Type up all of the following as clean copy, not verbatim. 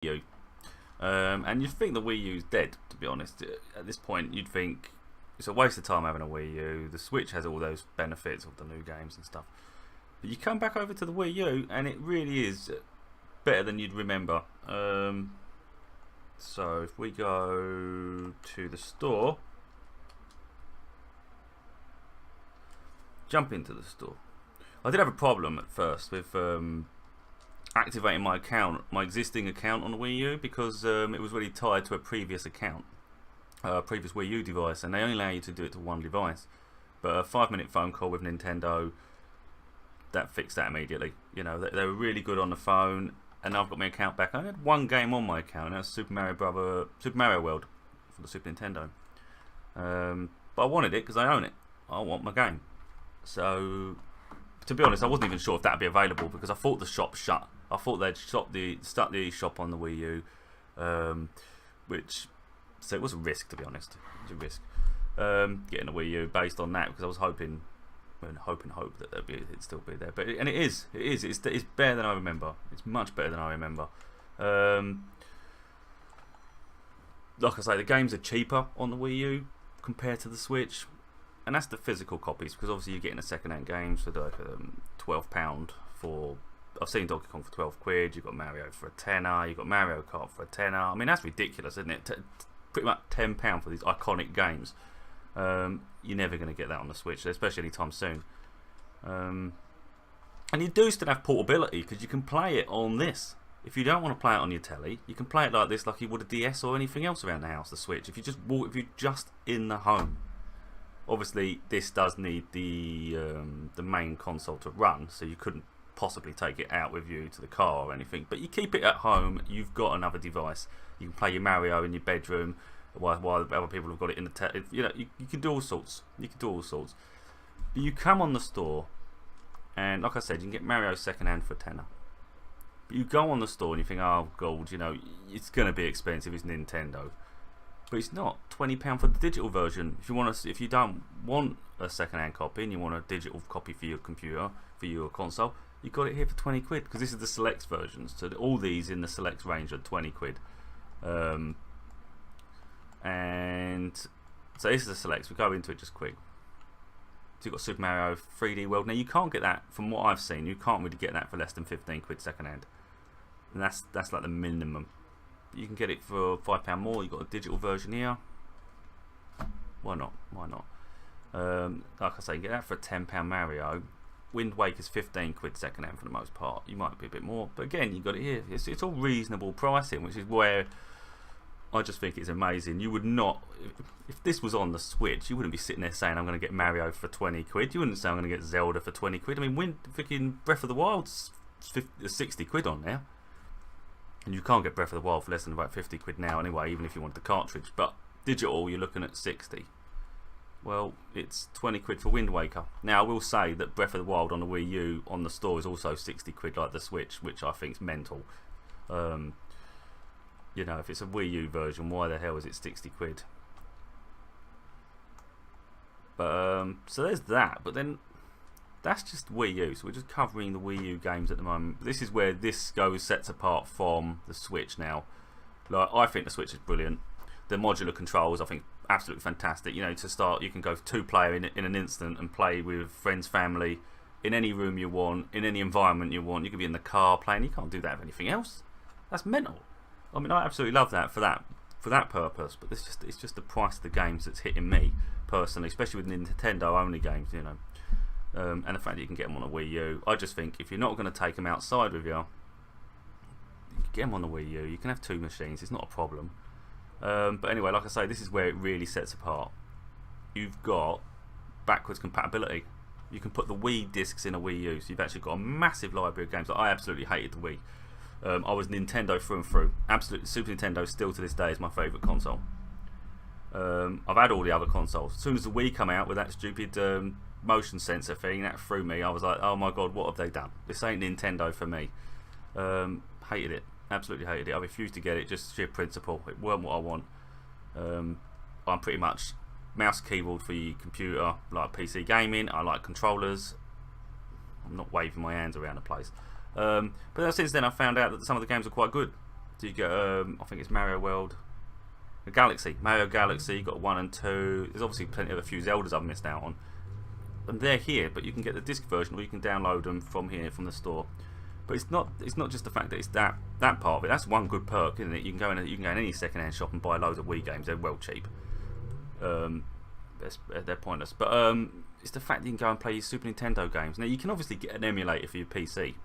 U. And you'd think the Wii U's dead, to be honest. At this point, you'd think it's a waste of time having a Wii U. The Switch has all those benefits of the new games and stuff. But you come back over to the Wii U, and it really is better than you'd remember. So if we go to the store, jump into the store. I did have a problem at first with activating my account, my existing account on the Wii U, because it was really tied to a previous account, previous Wii U device, and they only allow you to do it to one device. But a 5-minute phone call with Nintendo, that fixed that immediately. You know, they were really good on the phone, and I've got my account back. I had one game on my account, and that was Super Mario World for the Super Nintendo. But I wanted it because I own it. I want my game. So, to be honest, I wasn't even sure if that would be available because I thought the shop shut. I thought they'd shut the shop on the Wii U, so it was a risk, to be honest. It was a risk getting a Wii U based on that, because I was hoping that it'd still be there. And it is it's better than I remember. It's much better than I remember. Like I say, the games are cheaper on the Wii U compared to the Switch. And that's the physical copies, because obviously you're getting the second-hand games for like £12 for. I've seen Donkey Kong for £12. You've got Mario for a tenner. You've got Mario Kart for a tenner. I mean, that's ridiculous, isn't it? Pretty much £10 for these iconic games. You're never going to get that on the Switch, especially anytime soon. And you do still have portability, because you can play it on this. If you don't want to play it on your telly, you can play it like this, like you would a DS or anything else around the house. The Switch, if you're just in the home. Obviously, this does need the main console to run, so you couldn't possibly take it out with you to the car or anything. But you keep it at home, you've got another device. You can play your Mario in your bedroom while other people have got it in the you can do all sorts. But you come on the store, and like I said, you can get Mario second-hand for a tenner. But you go on the store and you think, oh, gold, it's going to be expensive. It's Nintendo. But it's not. £20 for the digital version. If you don't want a second-hand copy and you want a digital copy for your computer, for your console, you got it here for £20, because this is the Selects versions. So all these in the Selects range are £20. And so this is the Selects. We go into it just quick. So you've got Super Mario 3D World. Now you can't get that, from what I've seen, you can't really get that for less than £15 second-hand. And that's like the minimum. You can get it for £5 more. You've got a digital version here. Why not? Like I say, you get that for a £10 Mario. Wind Waker's £15 second hand for the most part. You might be a bit more, but again, you got it here. It's all reasonable pricing, which is where I just think it's amazing. You would not, if this was on the Switch, you wouldn't be sitting there saying I'm going to get Mario for £20. You wouldn't say I'm going to get Zelda for £20. I mean, freaking Breath of the Wild's £60 on there. And you can't get Breath of the Wild for less than about £50 now anyway, even if you wanted the cartridge. But digital, you're looking at 60. Well, it's £20 for Wind Waker. Now, I will say that Breath of the Wild on the Wii U on the store is also £60 like the Switch, which I think is mental. If it's a Wii U version, why the hell is it £60? But so there's that. But then that's just Wii U, so we're just covering the Wii U games at the moment. This is where this sets apart from the Switch now. Like, I think the Switch is brilliant. The modular controls, I think, absolutely fantastic. To start, you can go 2-player in an instant and play with friends, family, in any room you want, in any environment you want. You can be in the car playing. You can't do that with anything else. That's mental. I mean, I absolutely love that for that purpose. But it's just the price of the games that's hitting me personally, especially with Nintendo only games. And the fact that you can get them on a Wii U. I just think if you're not going to take them outside with you can get them on the Wii U. You can have 2 machines. It's not a problem. But anyway, like I say, this is where it really sets apart. You've got backwards compatibility. You can put the Wii discs in a Wii U. So you've actually got a massive library of games. Like, I absolutely hated the Wii. I was Nintendo through and through. Absolutely, Super Nintendo still to this day is my favourite console. I've had all the other consoles. As soon as the Wii come out with that stupid motion sensor thing, that threw me. I was like, oh my god, what have they done? This ain't Nintendo for me. Hated it. Absolutely hated it. I refused to get it, just sheer principle. It weren't what I want. I'm pretty much mouse keyboard for your computer, like PC gaming. I like controllers. I'm not waving my hands around the place. But since then, I found out that some of the games are quite good. So you get, I think it's Mario World, Galaxy, Mario Galaxy. You got 1 and 2. There's obviously plenty of a few Zeldas I've missed out on, and they're here. But you can get the disc version, or you can download them from here from the store. But it's not just the fact that it's that part of it. That's one good perk, isn't it? You can go in any second-hand shop and buy loads of Wii games. They're well cheap. They're pointless. But it's the fact that you can go and play your Super Nintendo games. Now you can obviously get an emulator for your PC.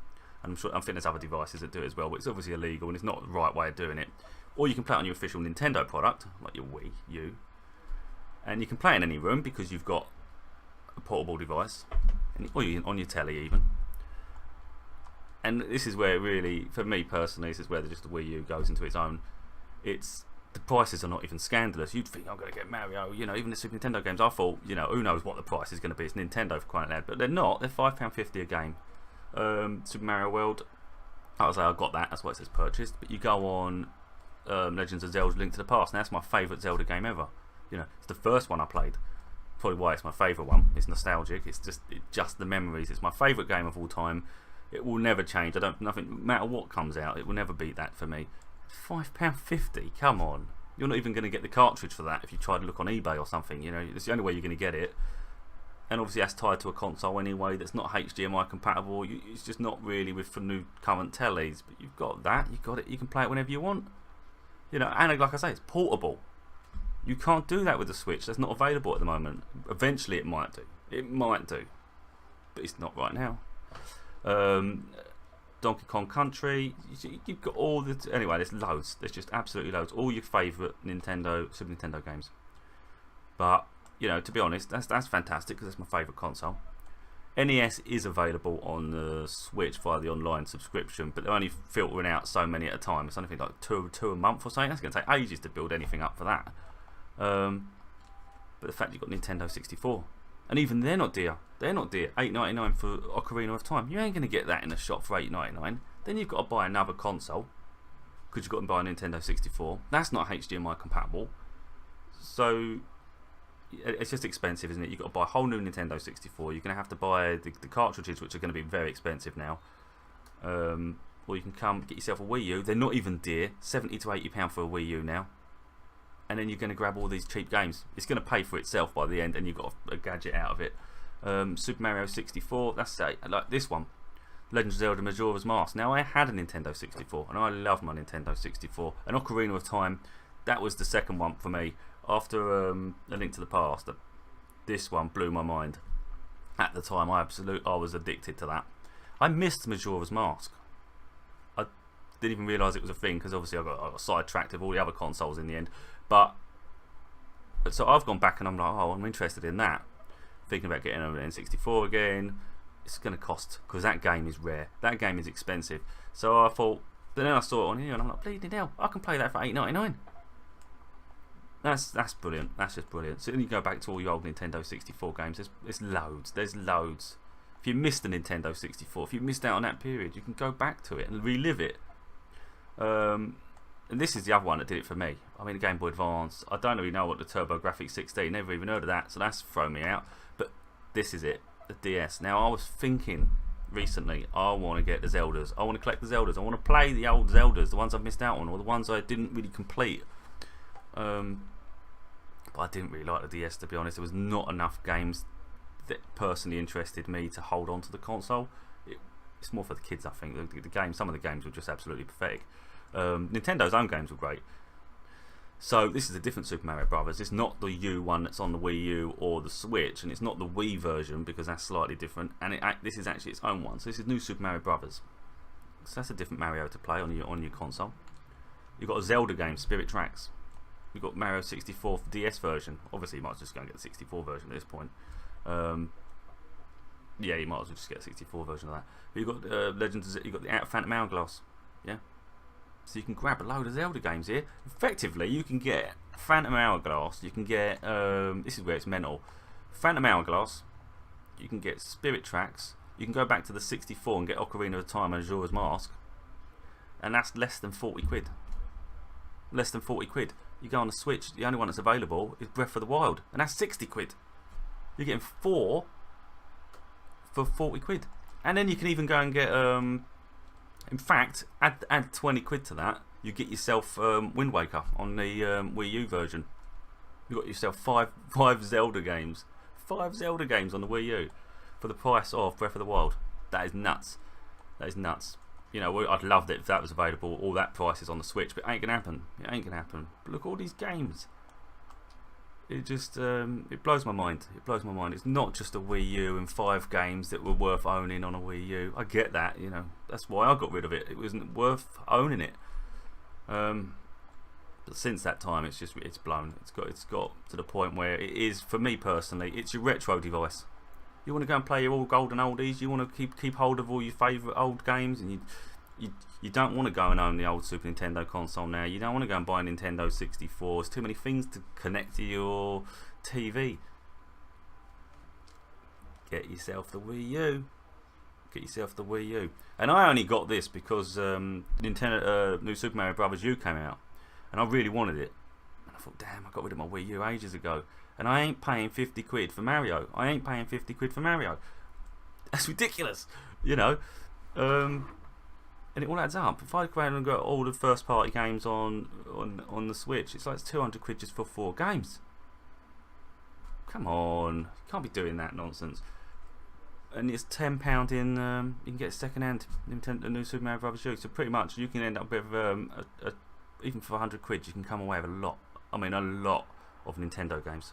And I think there's other devices that do it as well, but it's obviously illegal and it's not the right way of doing it. Or you can play it on your official Nintendo product, like your Wii U, and you can play in any room because you've got a portable device, or on your telly even. And this is where really, for me personally, this is where just the Wii U goes into its own. The prices are not even scandalous. You'd think I'm going to get Mario, even the Super Nintendo games. I thought, who knows what the price is going to be? It's Nintendo for crying out loud, but they're not. They're £5.50 a game. Super Mario World, I got that. That's why it says purchased. But you go on Legends of Zelda: Link to the Past. Now that's my favourite Zelda game ever. It's the first one I played. Probably why it's my favourite one. It's nostalgic. It's just the memories. It's my favourite game of all time. It will never change. Nothing, no matter what comes out, it will never beat that for me. £5.50. Come on, you're not even going to get the cartridge for that if you try to look on eBay or something. It's the only way you're going to get it. And obviously that's tied to a console anyway. That's not HDMI compatible. It's just not really for new current tellies. But you've got that. You got it. You can play it whenever you want. And like I say, it's portable. You can't do that with the Switch. That's not available at the moment. Eventually it might do. It might do, but it's not right now. Donkey Kong Country. You've got all the anyway. There's loads. There's just absolutely loads. All your favourite Super Nintendo games. But to be honest, that's fantastic because that's my favourite console. NES is available on the Switch via the online subscription, but they're only filtering out so many at a time. It's only like two a month or something. That's going to take ages to build anything up for that. But the fact you've got Nintendo 64, and even they're not dear. They're not dear. $8.99 for Ocarina of Time. You ain't going to get that in a shop for $8.99. Then you've got to buy another console because you've got to buy a Nintendo 64. That's not HDMI compatible. So it's just expensive, isn't it? You've got to buy a whole new Nintendo 64. You're going to have to buy the cartridges, which are going to be very expensive now. Or you can come get yourself a Wii U. They're not even dear. £70 to £80 for a Wii U now. And then you're going to grab all these cheap games. It's going to pay for itself by the end, and you've got a gadget out of it. Super Mario 64. That's like this one. Legend of Zelda: Majora's Mask. Now I had a Nintendo 64, and I love my Nintendo 64. And Ocarina of Time, that was the second one for me. After A Link to the Past, this one blew my mind. At the time, I was addicted to that. I missed Majora's Mask. I didn't even realise it was a thing because obviously I got sidetracked with all the other consoles in the end. But so I've gone back and I'm like, I'm interested in that. Thinking about getting an N64 again. It's going to cost because that game is rare. That game is expensive. So I thought. Then I saw it on here and I'm like, bleeding hell, I can play that for $8.99. That's brilliant. That's just brilliant. So then you go back to all your old Nintendo 64 games. There's loads. There's loads. If you missed the Nintendo 64, if you missed out on that period, you can go back to it and relive it. And this is the other one that did it for me. I mean, the Game Boy Advance. I don't really know what the TurboGrafx 16. Never even heard of that, so that's thrown me out. But this is it, the DS. Now I was thinking recently, I want to get the Zeldas. I want to collect the Zeldas. I want to play the old Zeldas, the ones I've missed out on, or the ones I didn't really complete. But I didn't really like the DS, to be honest. There was not enough games that personally interested me to hold on to the console. It's more for the kids, I think. Some of the games were just absolutely pathetic. Nintendo's own games were great. So this is a different Super Mario Brothers. It's not the U one that's on the Wii U or the Switch, and it's not the Wii version because that's slightly different. And this is actually its own one. So this is new Super Mario Brothers. So that's a different Mario to play on your console. You've got a Zelda game, Spirit Tracks. You've got Mario 64 DS version. Obviously, you might as well just go and get the 64 version at this point. Yeah, you might as well just get a 64 version of that. But you've got Legends. You've got the Phantom Hourglass. Yeah. So you can grab a load of Zelda games here. Effectively, you can get Phantom Hourglass. You can get this is where it's mental. Phantom Hourglass. You can get Spirit Tracks. You can go back to the 64 and get Ocarina of Time and Majora's Mask, and that's less than 40 quid. Less than 40 quid. You go on the Switch. The only one that's available is Breath of the Wild, and that's 60 quid. You're getting 4 for 40 quid, and then you can even go and get in fact, add 20 quid to that. you get yourself Wind Waker on the Wii U version. You got yourself five Zelda games, 5 Zelda games on the Wii U for the price of Breath of the Wild. That is nuts. That is nuts. You know, I'd love it if that was available. All that price is on the Switch, but it ain't gonna happen. It ain't gonna happen. But look at all these games. It just it blows my mind. It blows my mind. It's not just a Wii U and 5 games that were worth owning on a Wii U. I get that. You know, that's why I got rid of it. It wasn't worth owning it. But since that time, it's blown. It's got to the point where it is, for me personally, it's your retro device. You want to go and play your all golden oldies. You want to keep hold of all your favourite old games, and you don't want to go and own the old Super Nintendo console now. You don't want to go and buy a Nintendo 64. There's too many things to connect to your TV. Get yourself the Wii U. Get yourself the Wii U. And I only got this because Nintendo New Super Mario Bros. U came out, and I really wanted it. And I thought, damn, I got rid of my Wii U ages ago. And I ain't paying 50 quid for Mario. I ain't paying 50 quid for Mario. That's ridiculous, you know. And it all adds up. If I go out and got all the first party games on the Switch, it's like 200 quid just for 4 games. Come on, you can't be doing that nonsense. And it's £10 in. You can get second hand Nintendo New Super Mario Bros. U. So pretty much you can end up with even for 100 quid, you can come away with a lot. I mean, a lot of Nintendo games.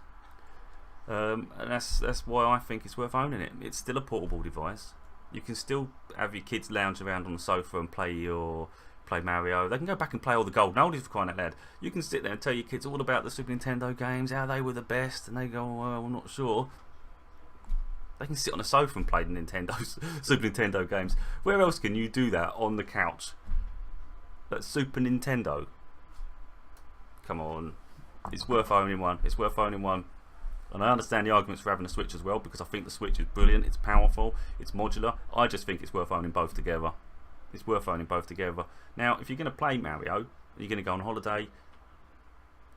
And that's why I think it's worth owning it. It's still a portable device. You can still have your kids lounge around on the sofa and play Mario. They can go back and play all the golden oldies, for crying out loud. You can sit there and tell your kids all about the Super Nintendo games, how they were the best, and they go, well, I'm not sure. They can sit on a sofa and play the Super Nintendo games. Where else can you do that on the couch? That's Super Nintendo. Come on. It's worth owning one. It's worth owning one. And I understand the arguments for having a Switch as well, because I think the Switch is brilliant, it's powerful, it's modular. I just think it's worth owning both together. It's worth owning both together. Now, if you're going to play Mario, you're going to go on holiday,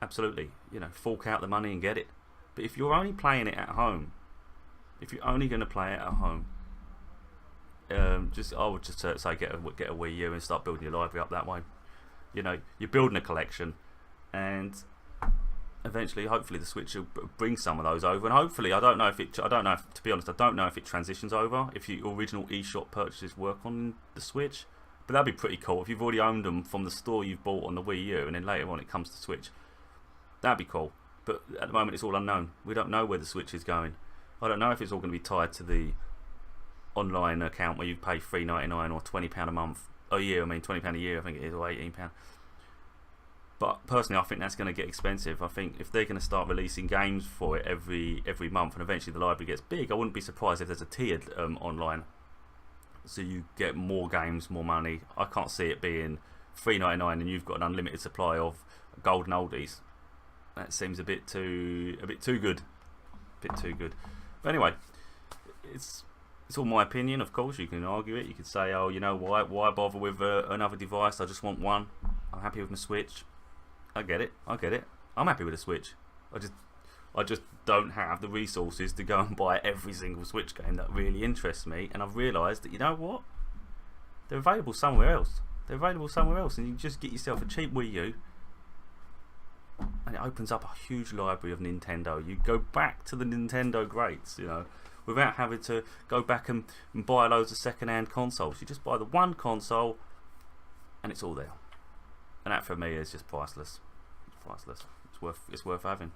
absolutely, you know, fork out the money and get it. But if you're only playing it at home, if you're only going to play it at home, I would just say get a Wii U and start building your library up that way. You know, you're building a collection, and eventually, hopefully, the Switch will bring some of those over, and hopefully, to be honest, I don't know if it transitions over, if your original eShop purchases work on the Switch, but that'd be pretty cool if you've already owned them from the store you've bought on the Wii U, and then later on it comes to Switch. That'd be cool, but at the moment it's all unknown. We don't know where the Switch is going. I don't know if it's all going to be tied to the online account where you pay $3.99 or £20 a month, a year. I mean, £20 a year, I think it is, or £18. But personally, I think that's going to get expensive. I think if they're going to start releasing games for it every month, and eventually the library gets big, I wouldn't be surprised if there's a tiered online, so you get more games, more money. I can't see it being $3.99 and you've got an unlimited supply of golden oldies. That seems a bit too good, But anyway, it's all my opinion. Of course, you can argue it. You could say, oh, you know, why bother with another device? I just want one. I'm happy with my Switch. I get it. I'm happy with the Switch. I just don't have the resources to go and buy every single Switch game that really interests me. And I've realised that, you know what? They're available somewhere else. And you just get yourself a cheap Wii U, and it opens up a huge library of Nintendo. You go back to the Nintendo greats, you know, without having to go back and buy loads of second-hand consoles. You just buy the one console, and it's all there. And that for me is just priceless. It's priceless. It's worth having.